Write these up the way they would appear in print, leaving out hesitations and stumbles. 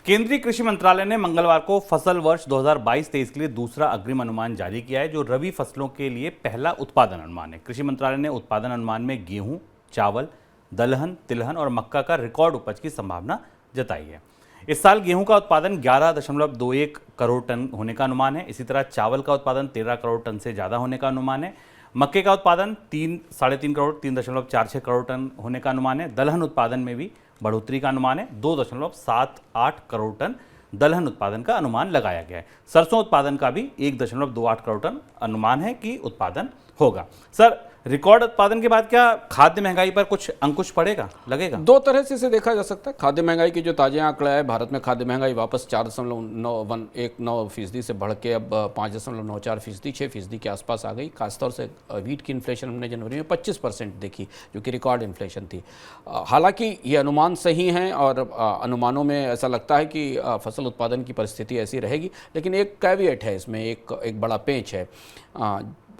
केंद्रीय कृषि मंत्रालय ने मंगलवार को फसल वर्ष 2022-23 के लिए दूसरा अग्रिम अनुमान जारी किया है, जो रबी फसलों के लिए पहला उत्पादन अनुमान है। कृषि मंत्रालय ने उत्पादन अनुमान में गेहूं, चावल, दलहन, तिलहन और मक्का का रिकॉर्ड उपज की संभावना जताई है। इस साल गेहूं का उत्पादन 11.21 करोड़ टन होने का अनुमान है। इसी तरह चावल का उत्पादन 13 करोड़ टन से ज़्यादा होने का अनुमान है। मक्के का उत्पादन 3.5 करोड़ 3.46 करोड़ टन होने का अनुमान है। दलहन उत्पादन में भी बढ़ोतरी का अनुमान है। 2.78 करोड़ टन दलहन उत्पादन का अनुमान लगाया गया है। सरसों उत्पादन का भी 1.28 करोड़ टन अनुमान है कि उत्पादन होगा। सर, रिकॉर्ड उत्पादन के बाद क्या खाद्य महंगाई पर कुछ अंकुश पड़ेगा, लगेगा? दो तरह से इसे देखा जा सकता है। खाद्य महंगाई की जो ताजे आंकड़ा है, भारत में खाद्य महंगाई वापस 4.9% से बढ़ के अब 5.94%, 6% के आसपास आ गई। खासतौर से वीट की इन्फ्लेशन हमने जनवरी में 25% देखी, जो कि रिकॉर्ड इन्फ्लेशन थी। हालांकि ये अनुमान सही हैं और अनुमानों में ऐसा लगता है कि फसल उत्पादन की परिस्थिति ऐसी रहेगी, लेकिन एक कैविएट है इसमें, एक बड़ा पेंच है।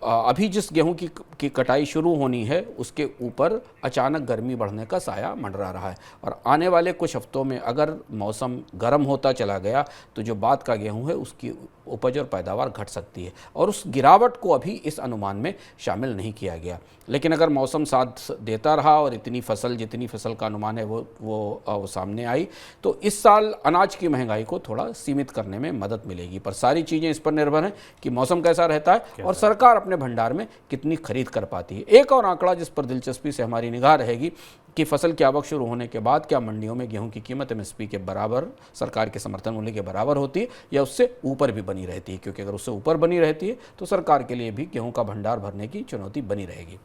अभी जिस गेहूं की कटाई शुरू होनी है, उसके ऊपर अचानक गर्मी बढ़ने का साया मंडरा रहा है और आने वाले कुछ हफ्तों में अगर मौसम गर्म होता चला गया तो जो बाद का गेहूं है उसकी उपज और पैदावार घट सकती है, और उस गिरावट को अभी इस अनुमान में शामिल नहीं किया गया। लेकिन अगर मौसम साथ देता रहा और जितनी फसल का अनुमान है वो सामने आई, तो इस साल अनाज की महंगाई को थोड़ा सीमित करने में मदद मिलेगी। पर सारी चीज़ें इस पर निर्भर हैं कि मौसम कैसा रहता है और सरकार अपने भंडार में कितनी खरीद कर पाती है। एक और आंकड़ा जिस पर दिलचस्पी से हमारी निगाह रहेगी कि फसल की आवक शुरू होने के बाद क्या मंडियों में गेहूं की कीमत एमएसपी के बराबर, सरकार के समर्थन मूल्य के बराबर होती है या उससे ऊपर भी बनी रहती है, क्योंकि अगर उससे ऊपर बनी रहती है तो सरकार के लिए भी गेहूं का भंडार भरने की चुनौती बनी रहेगी।